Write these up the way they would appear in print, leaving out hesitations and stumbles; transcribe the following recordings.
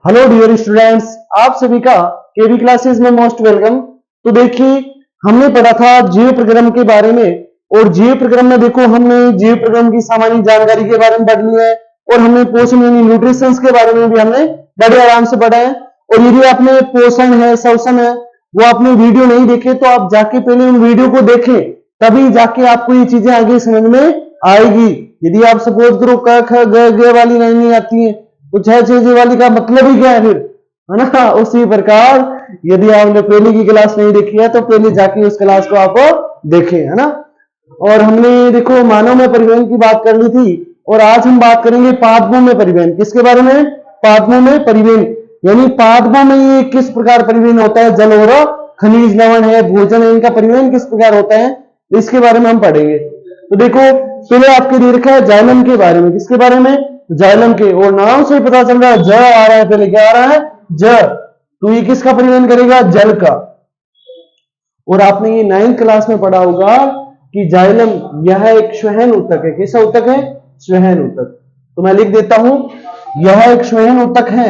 Hello dear students, आप सभी का केवी क्लासेस में मोस्ट वेलकम। तो देखिए, हमने पढ़ा था जीव प्रक्रम के बारे में, और जीव प्रक्रम में देखो हमने जीव प्रक्रम की सामान्य जानकारी के बारे में पढ़ लिया है, और हमने पोषण यानी न्यूट्रिशन के बारे में भी हमने बड़े आराम से पढ़ा है। और यदि आपने पोषण है, श्वसन है, वो आपने वीडियो नहीं देखे तो आप जाके पहले उन वीडियो को देखें, तभी जाके आपको ये चीजें आगे समझ में आएगी। यदि आप सपोज करो क ख ग घ वाली नहीं आती है तो छह छह वाली का मतलब ही क्या है फिर, है ना। उसी प्रकार यदि आपने पहले की क्लास नहीं देखी है तो पहले जाके उस क्लास को आप देखें, है ना। और हमने देखो मानव में परिवहन की बात कर ली थी, और आज हम बात करेंगे पादपों में परिवहन। किसके बारे में? पादपों में परिवहन, यानी पादपों में ये किस प्रकार परिवहन होता है, जल और खनिज, लवण है, भोजन है, इनका परिवहन किस प्रकार होता है, इसके बारे में हम पढ़ेंगे। तो देखो, पहले आपके लिए रखा है जाइलम के बारे में। किसके बारे में? जाइलम के। और नाम से पता चल रहा है ज आ रहा है, पहले क्या आ रहा है? ज। तो ये किसका परिवहन करेगा? जल का। और आपने ये 9th क्लास में पढ़ा होगा कि जाइलम यह एक स्वहन ऊतक है। कैसा ऊतक है? स्वहन ऊतक। तो मैं लिख देता हूं, यह एक स्वहन ऊतक है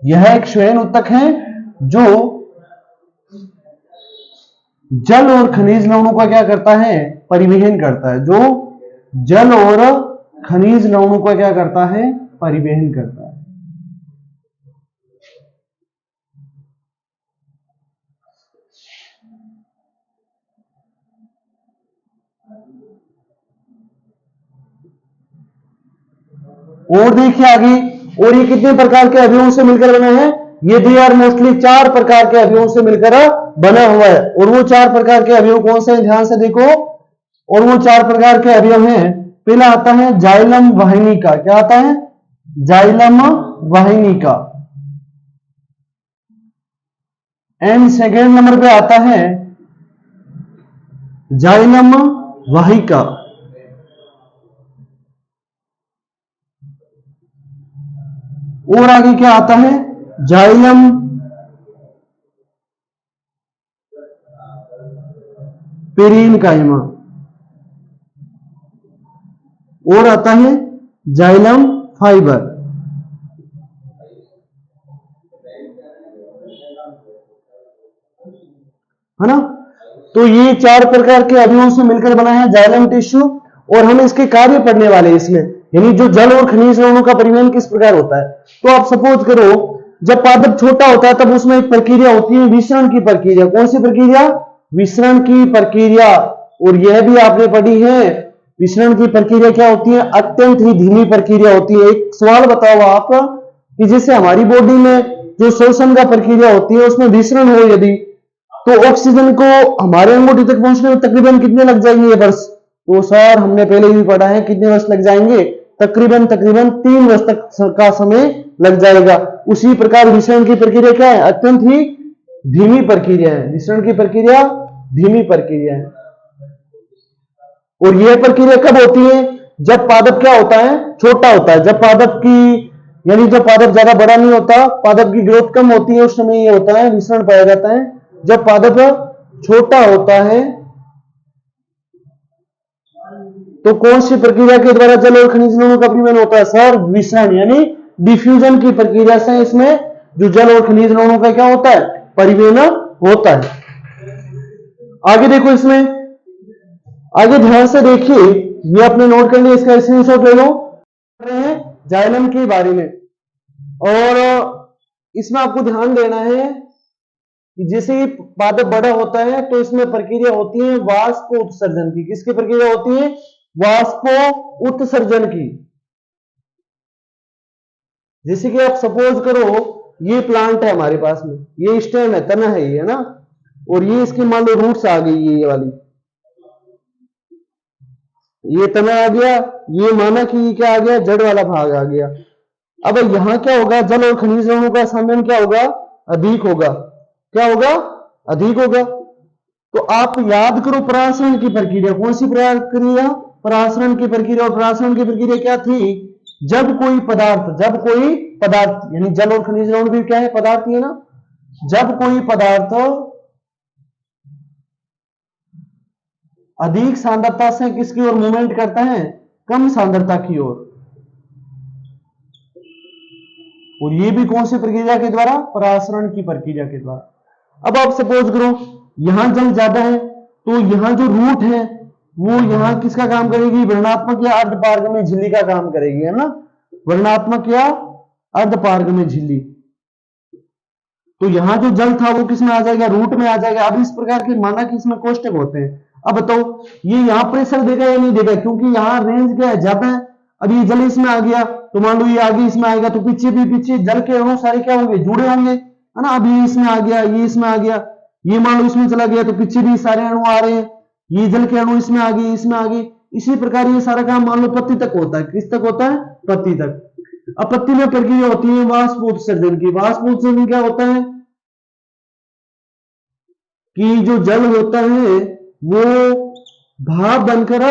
यह एक स्वहन ऊतक है जो जल और खनिज लवणों का क्या करता है? परिवहन करता है। जो जल और खनिज लवणों का क्या करता है? परिवहन करता है। और देखिए आगे, और ये कितने प्रकार के अवयवों से मिलकर बना है? ये दे आर मोस्टली 4 प्रकार के अवयवों से मिलकर बना हुआ है। और वो 4 प्रकार के अवयव कौन से हैं? ध्यान से देखो। और वो 4 प्रकार के अवयव हैं, पहला आता है जाइलम वाहिनी का। क्या आता है? जाइलम वाहिनी का। एंड सेकेंड नंबर पे आता है जाइलम वाहिका। और आगे क्या आता है? Xylem parenchyma. और आता है जाइलम फाइबर, है ना। तो ये 4 प्रकार के अवयवों से मिलकर बना है जाइलम टिश्यू। और हम इसके कार्य पढ़ने वाले हैं इसमें, यानी जो जल और खनिज लवणों का परिवहन किस प्रकार होता है। तो आप सपोज करो, जब पादप छोटा होता है तब उसमें एक प्रक्रिया होती है विसरण की प्रक्रिया। कौन सी प्रक्रिया? विसरण की प्रक्रिया। और यह भी आपने पढ़ी है, विसरण की प्रक्रिया क्या होती है? अत्यंत ही धीमी प्रक्रिया होती है। एक सवाल बताओ आप कि जैसे हमारी बॉडी में जो श्वसन का प्रक्रिया होती है उसमें विसरण हो यदि, तो ऑक्सीजन को हमारे अंगूठी तक पहुंचने में तकरीबन कितने लग जाएंगे वर्ष? तो सर हमने पहले भी पढ़ा है, कितने वर्ष लग जाएंगे? तकरीबन 3 वर्ष तक का समय लग जाएगा। उसी प्रकार विसरण की प्रक्रिया क्या है? अत्यंत ही धीमी प्रक्रिया है। विसरण की प्रक्रिया धीमी प्रक्रिया है। और यह प्रक्रिया कब होती है? जब पादप क्या होता है? छोटा होता है। जब पादप की, यानी जब पादप ज्यादा बड़ा नहीं होता, पादप की ग्रोथ कम होती है, उस समय ये होता है विसरण पाया जाता है। जब पादप छोटा होता है तो कौन सी प्रक्रिया के द्वारा जल और खनिज लवणों का परिवहन होता है? सर विसरण, यानी डिफ्यूजन की प्रक्रिया से इसमें जो जल और खनिज लवणों का क्या होता है? परिवहन होता है। आगे देखो, इसमें आगे ध्यान से देखिए, ये आपने नोट कर लिया, इसका स्क्रीनशॉट ले लो। रहे हैं जाइलम के बारे में, और इसमें आपको ध्यान देना है कि जैसे ही पादप बड़ा होता है तो इसमें प्रक्रिया होती है वाष्प उत्सर्जन की। किसकी प्रक्रिया होती है? वाष्प उत्सर्जन की। जैसे कि आप सपोज करो, ये प्लांट है हमारे पास में, ये स्टेम है, तना है ये, है ना। और ये इसकी मान लो रूट्स आ गई, ये वाली, ये तना आ गया, ये माना कि क्या आ गया? जड़ वाला भाग आ गया। अब यहां क्या होगा? जल और खनिज लवणों का संचयन क्या होगा? अधिक होगा। क्या होगा? अधिक होगा। तो आप याद करो परासरण की प्रक्रिया। कौन सी प्रक्रिया? परासरण की प्रक्रिया। और परासरण की प्रक्रिया क्या थी? जब कोई पदार्थ यानी जल और खनिज लवण भी क्या है? पदार्थ ही है ना। जब कोई पदार्थ अधिक सांद्रता से किसकी ओर मूवमेंट करता है, कम सांद्रता की ओर। और ये भी कौन सी प्रक्रिया के द्वारा, परासरण की प्रक्रिया के द्वारा। अब आप सपोज करो यहां जल ज्यादा है तो यहां जो रूट है वो यहां किसका काम करेगी, वर्णात्मक या अर्धपारगम्य झिल्ली का काम करेगी, है ना, वर्णात्मक या अर्धपारगम्य झिल्ली। तो यहां जो जल था वो किसमें आ जाएगा, रूट में आ जाएगा। अब इस प्रकार के माना कि इसमें कोष्टक होते हैं। अब बताओ ये यहां प्रेशर देगा या नहीं देगा, क्योंकि यहां रेंज क्या है, ज्यादा है। अब ये जल इसमें आ गया तो मान लो ये आगे इसमें आएगा तो पीछे भी पीछे जल के अणु सारे क्या होंगे, जुड़े होंगे, है ना। अब ये इसमें आ गया, ये इसमें आ गया, ये मान लो इसमें चला गया तो पीछे भी सारे अणु आ रहे हैं, ये जल के अणु इसमें आ गए, इसमें आ गए। इसी प्रकार ये सारा काम मान लो पत्ती तक होता है, किस तक होता है, पत्ती तक। अब पत्ती में प्रक्रिया होती है वाष्प उत्सर्जन की। वाष्प उत्सर्जन क्या होता है कि जो जल होता है वो भाप बनकर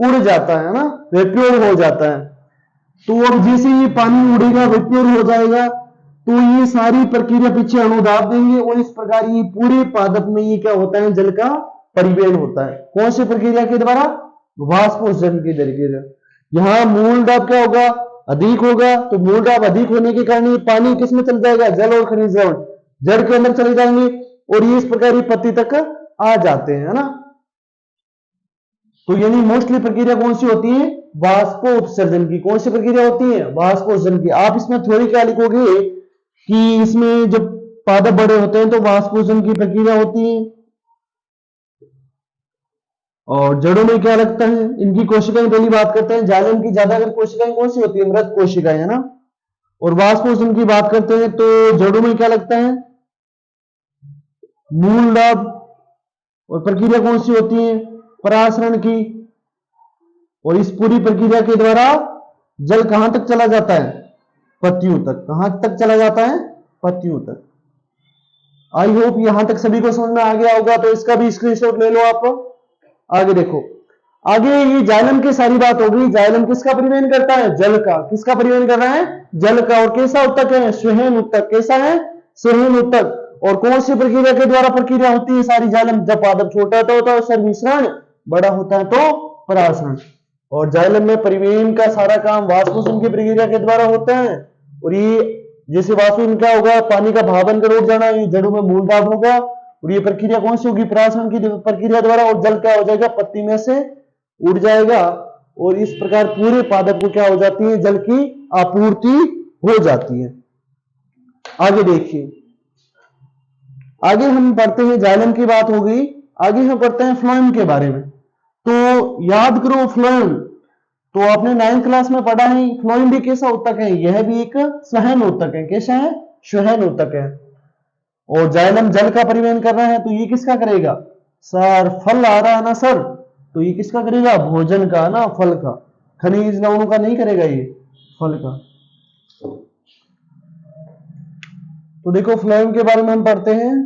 उड़ जाता है ना, वेप्योर हो जाता है। तो अब जैसे ये पानी उड़ेगा, वेप्योर हो जाएगा, तो ये सारी प्रक्रिया पीछे अणु दाब देंगे और इस प्रकार ये पूरे पादप में ये क्या होता है, जल का परिवहन होता है। कौन सी प्रक्रिया के द्वारा, वाष्पोत्सर्जन की प्रक्रिया। यहाँ मूल दाब क्या होगा, अधिक होगा, तो मूल दाब अधिक होने के कारण ये पानी किसमें चल जाएगा, जल और खनिज लवण जड़ के अंदर चले जाएंगे और ये इस प्रकार ये पत्ती तक आ जाते हैं, है ना। तो यानी मोस्टली प्रक्रिया कौन सी होती है, वाष्पोत्सर्जन की। कौन सी प्रक्रिया होती है, वाष्पोत्सर्जन की। आप इसमें थ्योरी क्या लिखोगे कि इसमें जब पादप बड़े होते हैं तो वाष्पोत्सर्जन की प्रक्रिया होती है। और जड़ों में क्या लगता है, इनकी कोशिकाएं पहली बात करते हैं। जाइलम की ज्यादातर कोशिकाएं कौन सी होती है, मृत कोशिकाएं, है ना। और वाष्पोत्सर्जन की बात करते हैं तो जड़ों में क्या लगता है, मूल लाभ। और प्रक्रिया कौन सी होती है, परासरण की। और इस पूरी प्रक्रिया के द्वारा जल कहां तक चला जाता है, पत्तियों तक। कहां तक चला जाता है, पत्तियों तक। आई होप यहां तक सभी को समझ में आ गया होगा, तो इसका भी स्क्रीनशॉट ले लो आप। आगे देखो, आगे ये जाइलम की सारी बात होगी। जाइलम किसका परिवहन करता है, जल का। किसका परिवहन कर रहा है, जल का। और कैसा उत्तक है, स्वहन उत्तक। कैसा है, स्वहन उत्तक। और कौन सी प्रक्रिया के द्वारा प्रक्रिया होती है सारी जाइलम, जब पादप छोटा होता है सर्विसरण, बड़ा होता है तो परासरण। और जाइलम में परिवहन का सारा काम वाष्पोत्सर्जन की प्रक्रिया के द्वारा होता है। और ये जैसे वाष्पोत्सर्जन क्या होगा, पानी का भाप बनकर उड़ जाना, ये जड़ों में मूल दाब होगा। और ये प्रक्रिया कौन सी होगी, परासरण की प्रक्रिया द्वारा। और जल क्या हो जाएगा, पत्ती में से उड़ जाएगा। और इस प्रकार पूरे पादप को क्या हो जाती है, जल की आपूर्ति हो जाती है। आगे देखिए, आगे हम पढ़ते हैं, जाइलम की बात हो गई। आगे हम पढ़ते हैं फ्लोएम के बारे में। तो याद करो फ्लोएम, तो आपने 9th क्लास में पढ़ा है। फ्लोएम भी कैसा उत्तक है, यह भी एक स्वहन उत्तक है। कैसा है, स्वहन उत्तक है। और जाइलम जल का परिवहन कर रहा है, तो ये किसका करेगा, सर फल आ रहा है ना सर, तो ये किसका करेगा, भोजन का ना, फल का। खनिज लवणों का नहीं करेगा, ये फल का। तो देखो फ्लोएम के बारे में हम पढ़ते हैं।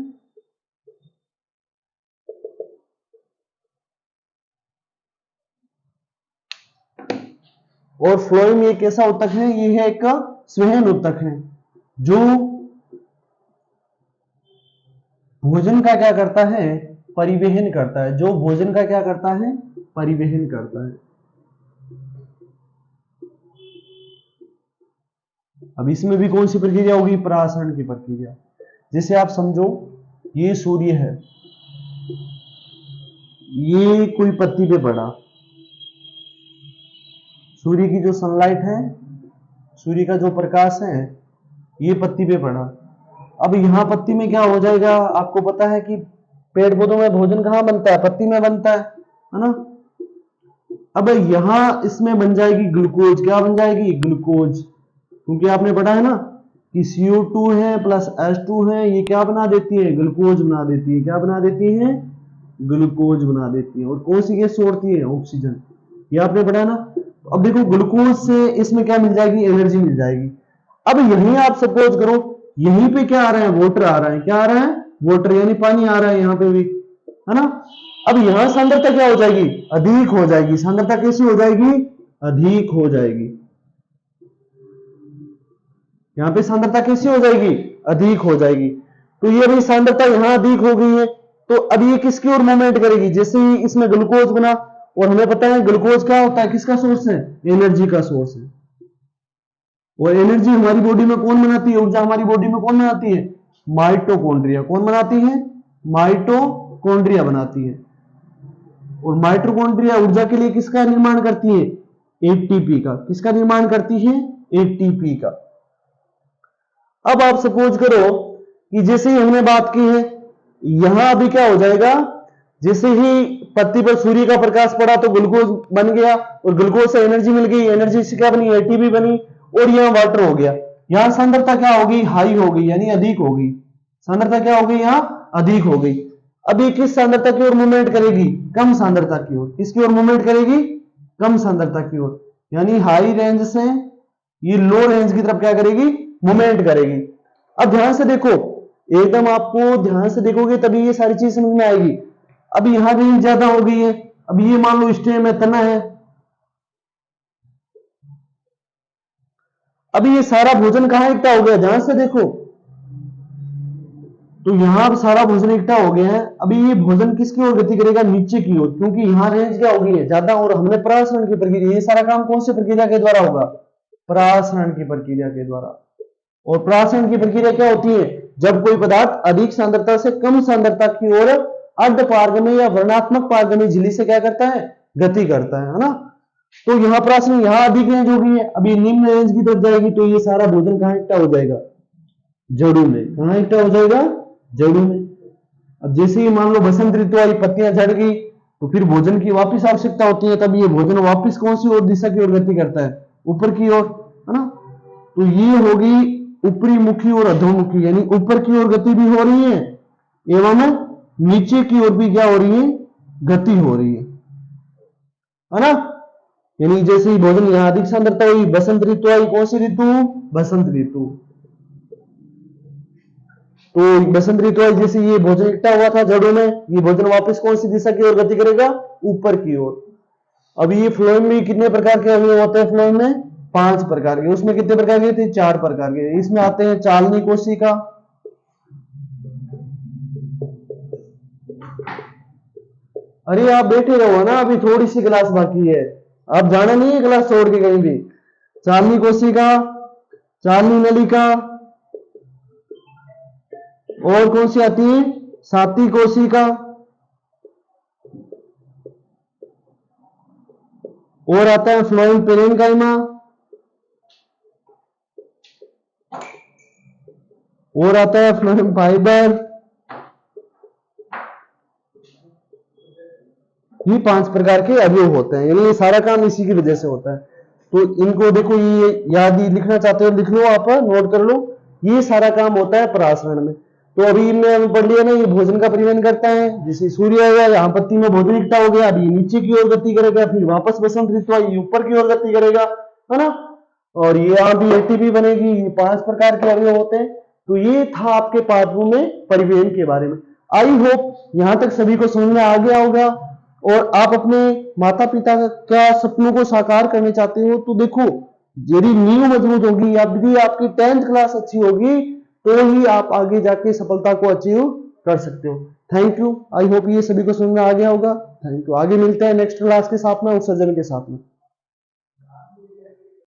और फ्लोएम ये कैसा उत्तक है, ये है एक स्वहन उत्तक है, जो भोजन का क्या करता है, परिवहन करता है। जो भोजन का क्या करता है, परिवहन करता है। अब इसमें भी कौन सी प्रक्रिया होगी, परासरण की प्रक्रिया। जैसे आप समझो ये सूर्य है, ये कोई पत्ती पे पड़ा, सूर्य की जो सनलाइट है, सूर्य का जो प्रकाश है, ये पत्ती पे पड़ा। अब यहां पत्ती में क्या हो जाएगा, आपको पता है कि पेड़ पौधों में भोजन कहां बनता है, पत्ती में बनता है ना। अब यहां इसमें बन जाएगी ग्लूकोज। क्या बन जाएगी, ग्लूकोज। क्योंकि आपने पढ़ा है ना कि CO2 है प्लस H2 है, ये क्या बना देती है, ग्लूकोज बना देती है। क्या बना देती है, ग्लूकोज बना देती है। और कौन सी गैस छोड़ती है, ऑक्सीजन। ये आपने पढ़ा ना। तो अब देखो ग्लूकोज से इसमें क्या मिल जाएगी, एनर्जी मिल जाएगी। अब यहीं आप सपोज करो यहीं पे क्या आ रहा है, वाटर आ रहा है। क्या आ रहा है, वाटर, यानी पानी आ रहा है यहाँ पे भी, है ना। अब यहां सांद्रता क्या हो जाएगी, अधिक हो जाएगी। सांद्रता कैसी हो जाएगी, अधिक हो जाएगी। यहां पे सांद्रता कैसी हो जाएगी, अधिक हो जाएगी। तो ये भी सांद्रता यहां अधिक हो गई है, तो अब ये किसकी ओर मूवमेंट करेगी, जैसे ही इसमें ग्लूकोज बना, और हमें पता है ग्लूकोज क्या होता है, किसका सोर्स है, एनर्जी का सोर्स है। और एनर्जी हमारी बॉडी में कौन बनाती है, ऊर्जा हमारी बॉडी में कौन बनाती है, माइटोकॉन्ड्रिया। कौन बनाती है, माइटोकॉन्ड्रिया बनाती है। और माइटोकॉन्ड्रिया ऊर्जा के लिए किसका निर्माण करती है, एटीपी का। किसका निर्माण करती है, एटीपी का। अब आप सपोज करो कि जैसे ही हमने बात की है, यहां अभी क्या हो जाएगा, जैसे ही पत्ती पर सूर्य का प्रकाश पड़ा तो ग्लूकोज बन गया, और ग्लूकोज से एनर्जी मिल गई, एनर्जी से क्या बनी, एटीपी बनी, और यहां वाटर हो गया। यहां सांद्रता क्या होगी, हाई हो गई, यानी अधिक हो गई। सांद्रता क्या हो गई, यहां अधिक हो गई। अब ये किस सांद्रता की ओर मूवमेंट करेगी, कम सांद्रता की ओर। किसकी ओर मूवमेंट करेगी, कम सांद्रता की ओर। यानी हाई रेंज से ये लो रेंज की तरफ क्या करेगी, मूवमेंट करेगी। अब ध्यान से देखो, एकदम आपको ध्यान से देखोगे तभी ये सारी चीज समझ में आएगी। अब यहां रेंज ज्यादा हो गई है, अब ये मान लो स्टेम है, तना है। अभी ये सारा भोजन कहां इकट्ठा हो गया, ध्यान से देखो, तो यहां अब सारा भोजन इकट्ठा हो गया है। अभी ये भोजन किसकी ओर गति करेगा, नीचे की ओर, क्योंकि यहां रेंज क्या हो गई है, ज्यादा। और हमने परासरण की प्रक्रिया, ये सारा काम कौन सी प्रक्रिया के द्वारा होगा, परासरण की प्रक्रिया के द्वारा। और परासरण की प्रक्रिया क्या होती है, जब कोई पदार्थ अधिक सांद्रता से कम सांद्रता की ओर अर्ध पारगम्य या वर्णात्मक पारगम्य झिल्ली से क्या करता है, गति करता है ना। तो यहां परासरण, यहां अधिक रेंज हो गई है, अभी निम्न रेंज की तरफ जाएगी, तो ये सारा भोजन कहां इकट्ठा हो जाएगा, जड़ों में। कहां इकट्ठा हो जाएगा, जड़ों में। अब जैसे ही मान लो बसंत ऋतु आई, पत्तियां झड़ गई, तो फिर भोजन की वापस आवश्यकता होती है, तब ये भोजन वापस कौन सी ओर, दिशा की ओर गति करता है, ऊपर की ओर, है ना। तो ये होगी ऊपरी मुखी और अधोमुखी, यानी ऊपर की ओर गति भी हो रही है एवं नीचे की ओर भी क्या हो रही है, गति हो रही है ना। यानी जैसे ही भोजन यहां अधिक सांद्रता हुई, बसंत ऋतु आई, कौन सी ऋतु, बसंत ऋतु। तो बसंत ऋतु आई, जैसे ये भोजन इकट्ठा हुआ था जड़ों में, ये भोजन वापस कौन सी दिशा की ओर गति करेगा, ऊपर की ओर। अब ये फ्लोएम में कितने प्रकार के अवयव होते हैं, फ्लोएम में 5 प्रकार के। उसमें कितने प्रकार के थे, 4 प्रकार के। इसमें आते हैं चालनी कोशिका, अरे आप बैठे रहो ना, अभी थोड़ी सी क्लास बाकी है, आप जाना नहीं है क्लास छोड़ के कहीं भी। चालनी कोशिका, चालनी नलिका, और कौन सी आती है, साती कोशिका, और आता है फ्लोएम पेरेन्काइमा, और आता है फ्लोएम फाइबर। ये 5 प्रकार के अवयव होते हैं, यानी ये सारा काम इसी की वजह से होता है। तो इनको देखो, ये याद ही लिखना चाहते हो लिख लो, आप नोट कर लो। ये सारा काम होता है परासरण में। तो अभी हमने पढ़ लिया ना, ये भोजन का परिवहन करता है। जैसे सूर्य आया, यहाँ पत्ती में भोजन इकट्ठा हो गया, अभी नीचे की ओर गति करेगा, फिर वापस बसंत ऋतु आई, ऊपर की ओर गति करेगा, है ना। और ये यहाँ भी एटीपी बनेगी। ये 5 प्रकार के अवयव होते हैं। तो ये था आपके पार्ट 2 में परिवहन के बारे में। आई होप यहां तक सभी को समझ में आ गया होगा। और आप अपने माता पिता का सपनों को साकार करने चाहते हो, तो देखो, यदि नींव मजबूत होगी, यदि आपकी 10th क्लास अच्छी होगी, तो ही आप आगे जाके सफलता को अचीव कर सकते हो। Thank you. आई होप ये सभी को समझ में आ गया होगा। Thank you. आगे मिलते हैं नेक्स्ट क्लास के साथ में, उस सजन के साथ में।